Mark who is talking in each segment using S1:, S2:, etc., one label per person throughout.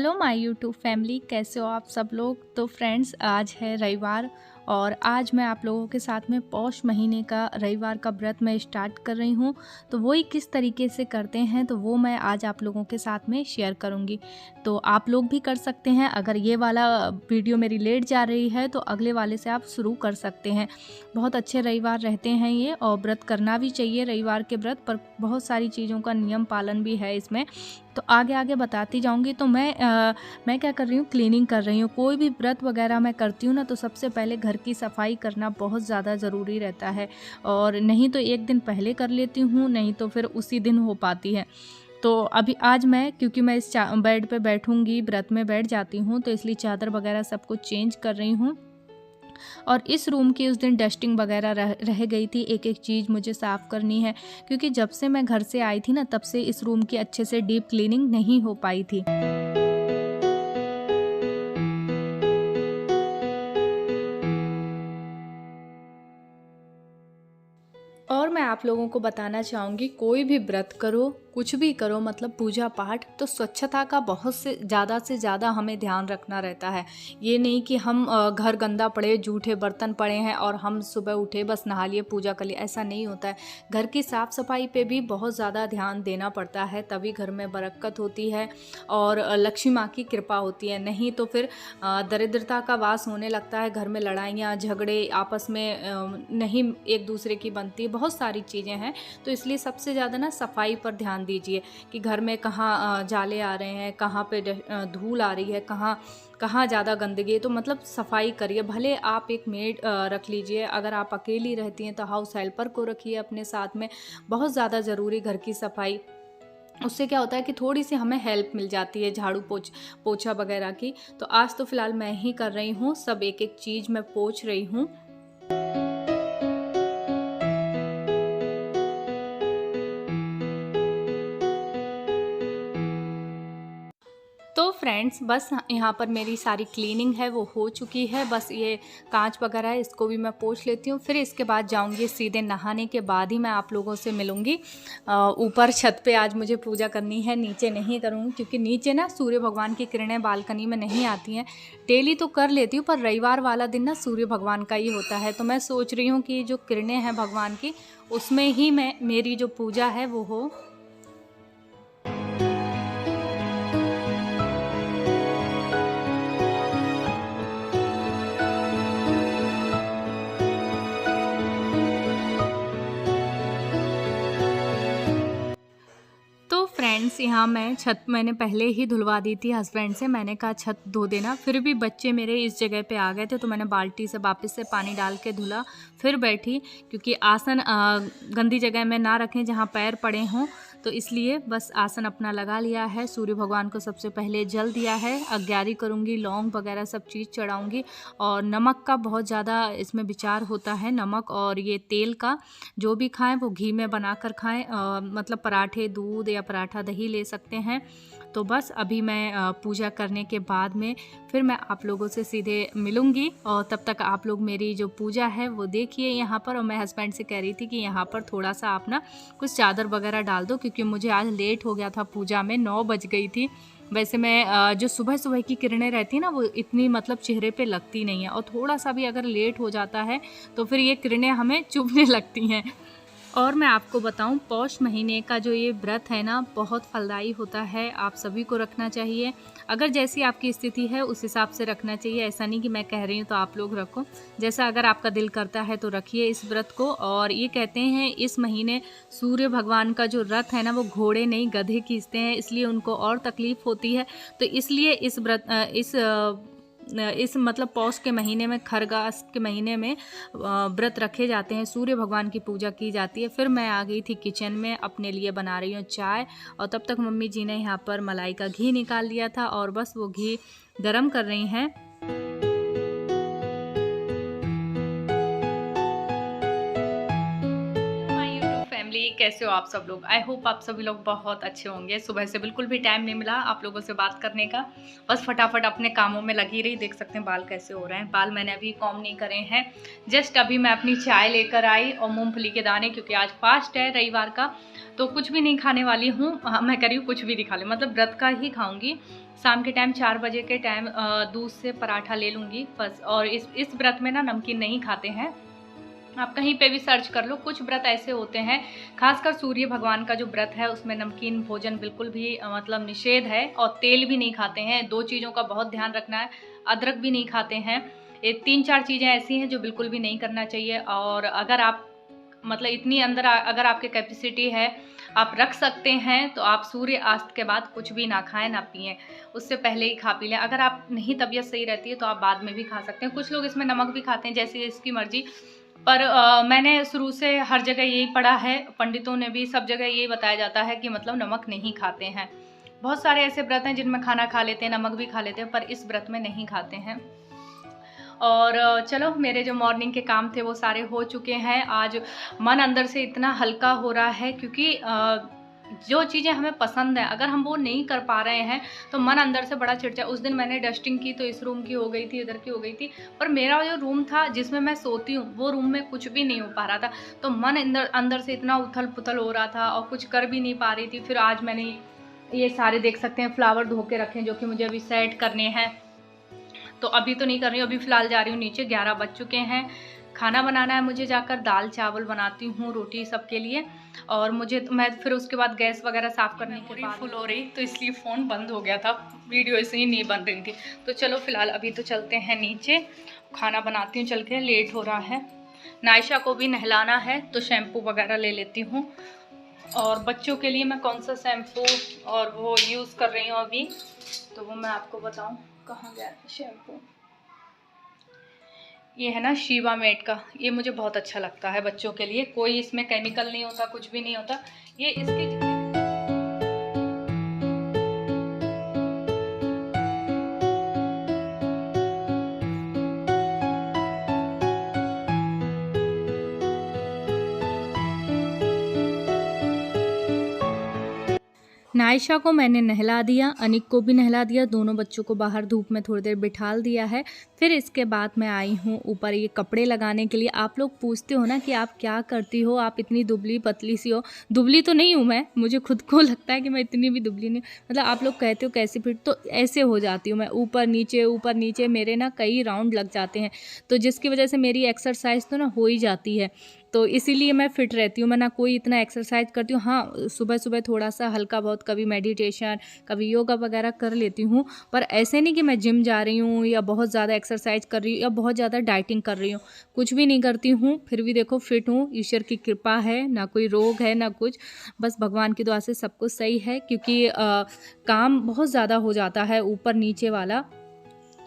S1: Hello my YouTube family, कैसे हो आप सब लोग। तो फ्रेंड्स, आज है रविवार और आज मैं आप लोगों के साथ में पौष महीने का रविवार का व्रत मैं स्टार्ट कर रही हूँ। तो वही किस तरीके से करते हैं तो वो मैं आज आप लोगों के साथ में शेयर करूँगी। तो आप लोग भी कर सकते हैं। अगर ये वाला वीडियो मेरी लेट जा रही है तो अगले वाले से आप शुरू कर सकते हैं। बहुत अच्छे रविवार रहते हैं ये, और व्रत करना भी चाहिए रविवार के व्रत पर। बहुत सारी चीज़ों का नियम पालन भी है इसमें, तो आगे आगे बताती जाऊंगी। तो मैं क्या कर रही हूँ, क्लीनिंग कर रही हूँ। कोई भी व्रत वगैरह मैं करती हूँ ना तो सबसे पहले घर की सफाई करना बहुत ज़्यादा ज़रूरी रहता है, और नहीं तो एक दिन पहले कर लेती हूँ, नहीं तो फिर उसी दिन हो पाती है। तो अभी आज मैं, क्योंकि मैं इस बेड पे बैठूंगी, व्रत में बैठ जाती हूँ, तो इसलिए चादर वगैरह सब कुछ चेंज कर रही हूँ। और इस रूम की उस दिन डस्टिंग वगैरह रह गई थी, एक एक चीज़ मुझे साफ़ करनी है, क्योंकि जब से मैं घर से आई थी ना तब से इस रूम की अच्छे से डीप क्लीनिंग नहीं हो पाई थी। और मैं आप लोगों को बताना चाहूँगी, कोई भी व्रत करो, कुछ भी करो, मतलब पूजा पाठ, तो स्वच्छता का बहुत से ज़्यादा हमें ध्यान रखना रहता है। ये नहीं कि हम घर गंदा पड़े, जूठे बर्तन पड़े हैं और हम सुबह उठे बस नहा लिए पूजा कर लिए, ऐसा नहीं होता है। घर की साफ़ सफाई पे भी बहुत ज़्यादा ध्यान देना पड़ता है, तभी घर में बरकत होती है और लक्ष्मी माँ की कृपा होती है। नहीं तो फिर दरिद्रता का वास होने लगता है, घर में लड़ाइयाँ झगड़े आपस में नहीं एक दूसरे की बनती, बहुत सारी चीज़ें हैं। तो इसलिए सबसे ज़्यादा ना सफाई पर ध्यान दीजिए कि घर में कहाँ जाले आ रहे हैं, कहाँ पे धूल आ रही है, कहाँ ज़्यादा गंदगी है, तो मतलब सफाई करिए। भले आप एक मेड रख लीजिए, अगर आप अकेली रहती हैं तो हाउस हेल्पर को रखिए अपने साथ में। बहुत ज़्यादा ज़रूरी घर की सफाई, उससे क्या होता है कि थोड़ी सी हमें हेल्प मिल जाती है झाड़ू पोछा वगैरह की। तो आज तो फ़िलहाल मैं ही कर रही हूँ, सब एक एक चीज़ मैं पोंछ रही हूँ। तो फ्रेंड्स, बस यहाँ पर मेरी सारी क्लीनिंग है वो हो चुकी है। बस ये कांच वगैरह है, इसको भी मैं पोंछ लेती हूँ। फिर इसके बाद जाऊँगी सीधे नहाने के बाद ही मैं आप लोगों से मिलूँगी। ऊपर छत पे आज मुझे पूजा करनी है, नीचे नहीं करूँगी, क्योंकि नीचे ना सूर्य भगवान की किरणें बालकनी में नहीं आती हैं। डेली तो कर लेती हूँ, पर रविवार वाला दिन ना सूर्य भगवान का ही होता है। तो मैं सोच रही हूँ कि जो किरणें हैं भगवान की, उसमें ही मेरी जो पूजा है वो हो। तो फ्रेंड्स, यहाँ मैं छत मैंने पहले ही धुलवा दी थी हस्बैंड से। मैंने कहा छत धो देना, फिर भी बच्चे मेरे इस जगह पे आ गए थे तो मैंने बाल्टी से वापस से पानी डाल के धुला, फिर बैठी। क्योंकि आसन गंदी जगह में ना रखें जहाँ पैर पड़े हों, तो इसलिए बस आसन अपना लगा लिया है। सूर्य भगवान को सबसे पहले जल दिया है, अग्यारी करूँगी, लौंग वगैरह सब चीज़ चढ़ाऊँगी। और नमक का बहुत ज़्यादा इसमें विचार होता है, नमक और ये तेल का। जो भी खाएं वो घी में बनाकर खाएं, मतलब पराठे दूध या पराठा दही ले सकते हैं। तो बस अभी मैं पूजा करने के बाद में फिर मैं आप लोगों से सीधे मिलूंगी, और तब तक आप लोग मेरी जो पूजा है वो देखिए यहाँ पर। और मैं हस्बैंड से कह रही थी कि यहाँ पर थोड़ा सा आप ना कुछ चादर वगैरह डाल दो, क्योंकि मुझे आज लेट हो गया था पूजा में, 9 बज गई थी। वैसे मैं जो सुबह सुबह की किरणें रहती हैं ना वो इतनी मतलब चेहरे पे लगती नहीं है, और थोड़ा सा भी अगर लेट हो जाता है तो फिर ये किरणें हमें चुभने लगती हैं। और मैं आपको बताऊं, पौष महीने का जो ये व्रत है ना बहुत फलदायी होता है, आप सभी को रखना चाहिए। अगर जैसी आपकी स्थिति है उस हिसाब से रखना चाहिए, ऐसा नहीं कि मैं कह रही हूँ तो आप लोग रखो। जैसा अगर आपका दिल करता है तो रखिए इस व्रत को। और ये कहते हैं इस महीने सूर्य भगवान का जो रथ है ना वो घोड़े नहीं गधे खींचते हैं, इसलिए उनको और तकलीफ होती है। तो इसलिए इस मतलब पौष के महीने में, खरगास के महीने में व्रत रखे जाते हैं, सूर्य भगवान की पूजा की जाती है। फिर मैं आ गई थी किचन में, अपने लिए बना रही हूँ चाय, और तब तक मम्मी जी ने यहाँ पर मलाई का घी निकाल लिया था और बस वो घी गरम कर रही हैं। कैसे हो आप सब लोग। आई होप आप सभी लोग बहुत अच्छे होंगे। सुबह से बिल्कुल भी टाइम नहीं मिला आप लोगों से बात करने का, बस फटाफट अपने कामों में लगी रही। देख सकते हैं बाल कैसे हो रहे हैं। बाल मैंने अभी कॉम नहीं करे हैं, जस्ट अभी मैं अपनी चाय लेकर आई और मूंगफली के दाने, क्योंकि आज फास्ट है रविवार का, तो कुछ भी नहीं खाने वाली हूँ। मैं कह रही हूँ कुछ भी नहीं खा ले, मतलब व्रत का ही खाऊंगी। शाम के टाइम 4 बजे के टाइम दूध से पराठा ले लूँगी बस। और इस व्रत में ना नमकीन नहीं खाते हैं। आप कहीं पे भी सर्च कर लो, कुछ व्रत ऐसे होते हैं, खासकर सूर्य भगवान का जो व्रत है उसमें नमकीन भोजन बिल्कुल भी मतलब निषेध है। और तेल भी नहीं खाते हैं। 2 चीज़ों का बहुत ध्यान रखना है, अदरक भी नहीं खाते हैं। ये 3-4 चीज़ें ऐसी हैं जो बिल्कुल भी नहीं करना चाहिए। और अगर आप मतलब इतनी अंदर अगर आपके कैपेसिटी है, आप रख सकते हैं, तो आप सूर्य अस्त के बाद कुछ भी ना खाएं ना पिएं, उससे पहले ही खा पी लें। अगर आप नहीं तबीयत सही रहती है तो आप बाद में भी खा सकते हैं। कुछ लोग इसमें नमक भी खाते हैं, जैसे इसकी मर्जी। पर मैंने शुरू से हर जगह यही पढ़ा है, पंडितों ने भी सब जगह यही बताया जाता है कि मतलब नमक नहीं खाते हैं। बहुत सारे ऐसे व्रत हैं जिनमें खाना खा लेते हैं, नमक भी खा लेते हैं, पर इस व्रत में नहीं खाते हैं। और चलो, मेरे जो मॉर्निंग के काम थे वो सारे हो चुके हैं। आज मन अंदर से इतना हल्का हो रहा है, क्योंकि जो चीज़ें हमें पसंद है अगर हम वो नहीं कर पा रहे हैं तो मन अंदर से बड़ा चिड़चिड़ा। उस दिन मैंने डस्टिंग की तो इस रूम की हो गई थी, इधर की हो गई थी, पर मेरा जो रूम था जिसमें मैं सोती हूँ वो रूम में कुछ भी नहीं हो पा रहा था। तो मन अंदर से इतना उथल पुथल हो रहा था और कुछ कर भी नहीं पा रही थी। फिर आज मैंने ये सारे देख सकते हैं फ्लावर धो के रखे हैं, जो कि मुझे अभी सेट करने हैं। तो अभी तो नहीं कर रही हूँ, अभी फ़िलहाल जा रही हूँ नीचे। 11 बज चुके हैं। खाना बनाना है मुझे, जाकर दाल चावल बनाती हूँ, रोटी सबके लिए। और मैं फिर उसके बाद गैस वगैरह साफ़ करने के बाद फुल हो रही, तो इसलिए फ़ोन बंद हो गया था, वीडियो इसलिए नहीं बन रही थी। तो चलो फ़िलहाल अभी तो चलते हैं नीचे, खाना बनाती हूँ चल के, लेट हो रहा है। नायशा को भी नहलाना है तो शैम्पू वगैरह ले लेती हूँ। और बच्चों के लिए मैं कौन सा शैम्पू और वो यूज़ कर रही हूँ अभी, तो वो मैं आपको बताऊँ। कहाँ गया था शैम्पू? ये है ना शीवा मेट का, ये मुझे बहुत अच्छा लगता है बच्चों के लिए। कोई इसमें केमिकल नहीं होता, कुछ भी नहीं होता। ये इसके नायशा को मैंने नहला दिया, अनिक को भी नहला दिया, दोनों बच्चों को बाहर धूप में थोड़ी देर बिठाल दिया है। फिर इसके बाद मैं आई हूँ ऊपर ये कपड़े लगाने के लिए। आप लोग पूछते हो ना कि आप क्या करती हो, आप इतनी दुबली पतली सी हो। दुबली तो नहीं हूँ मैं, मुझे खुद को लगता है कि मैं इतनी भी दुबली नहीं, मतलब आप लोग कहते हो कैसे फिट, तो ऐसे हो जाती हूँ मैं, ऊपर नीचे मेरे ना कई राउंड लग जाते हैं, तो जिसकी वजह से मेरी एक्सरसाइज तो ना हो ही जाती है। तो इसीलिए मैं फ़िट रहती हूँ। मैं ना कोई इतना एक्सरसाइज करती हूँ, हाँ सुबह थोड़ा सा हल्का बहुत, कभी मेडिटेशन, कभी योगा वगैरह कर लेती हूँ, पर ऐसे नहीं कि मैं जिम जा रही हूँ या बहुत ज़्यादा एक्सरसाइज कर रही हूँ या बहुत ज़्यादा डाइटिंग कर रही हूँ, कुछ भी नहीं करती हूँ। फिर भी देखो फिट हूँ, ईश्वर की कृपा है, ना कोई रोग है ना कुछ, बस भगवान की दुआ से सब कुछ सही है। क्योंकि काम बहुत ज़्यादा हो जाता है ऊपर नीचे वाला,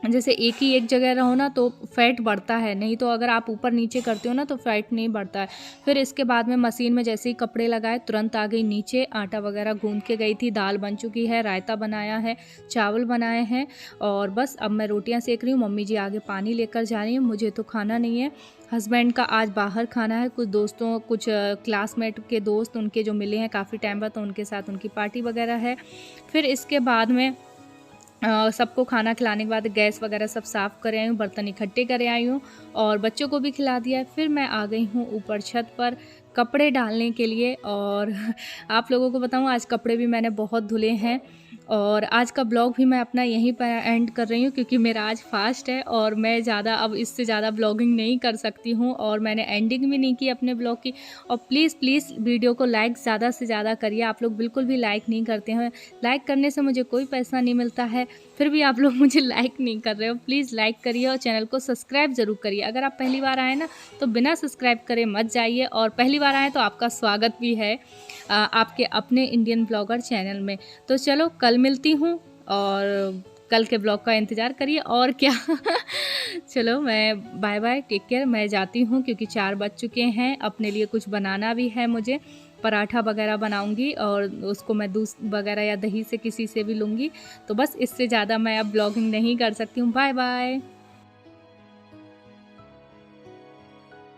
S1: जैसे एक जगह रहो ना तो फैट बढ़ता है, नहीं तो अगर आप ऊपर नीचे करते हो ना तो फैट नहीं बढ़ता है। फिर इसके बाद में मशीन में जैसे ही कपड़े लगाए तुरंत आ गई नीचे, आटा वगैरह गूंद के गई थी, दाल बन चुकी है, रायता बनाया है, चावल बनाए हैं, और बस अब मैं रोटियां सेक रही हूँ। मम्मी जी आगे पानी लेकर जा रही हैं, मुझे तो खाना नहीं है। हस्बैंड का आज बाहर खाना है, कुछ दोस्तों, कुछ क्लासमेट के दोस्त उनके जो मिले हैं काफ़ी टाइम बाद, तो उनके साथ उनकी पार्टी वगैरह है। फिर इसके बाद में सबको खाना खिलाने के बाद गैस वगैरह सब साफ़ कर आई हूँ, बर्तन इकट्ठे कर आई हूँ और बच्चों को भी खिला दिया है। फिर मैं आ गई हूँ ऊपर छत पर कपड़े डालने के लिए। और आप लोगों को बताऊँ, आज कपड़े भी मैंने बहुत धुले हैं। और आज का ब्लॉग भी मैं अपना यहीं पर एंड कर रही हूँ, क्योंकि मेरा आज फास्ट है और मैं ज़्यादा अब इससे ज़्यादा ब्लॉगिंग नहीं कर सकती हूँ, और मैंने एंडिंग भी नहीं की अपने ब्लॉग की। और प्लीज़ वीडियो को लाइक ज़्यादा से ज़्यादा करिए। आप लोग बिल्कुल भी लाइक नहीं करते हैं, लाइक करने से मुझे कोई पैसा नहीं मिलता है, फिर भी आप लोग मुझे लाइक नहीं कर रहे हो। प्लीज़ लाइक करिए और चैनल को सब्सक्राइब ज़रूर करिए। अगर आप पहली बार आए ना तो बिना सब्सक्राइब करे मत जाइए, और पहली बार आए तो आपका स्वागत भी है आपके अपने इंडियन ब्लॉगर चैनल में। तो चलो कल मिलती हूँ, और कल के ब्लॉग का इंतज़ार करिए, और क्या। चलो मैं बाय बाय, टेक केयर, मैं जाती हूँ क्योंकि 4 बज चुके हैं। अपने लिए कुछ बनाना भी है मुझे, पराठा वगैरह बनाऊंगी और उसको मैं दूध वगैरह या दही से किसी से भी लूँगी। तो बस इससे ज़्यादा मैं अब ब्लॉगिंग नहीं कर सकती हूँ। Bye bye.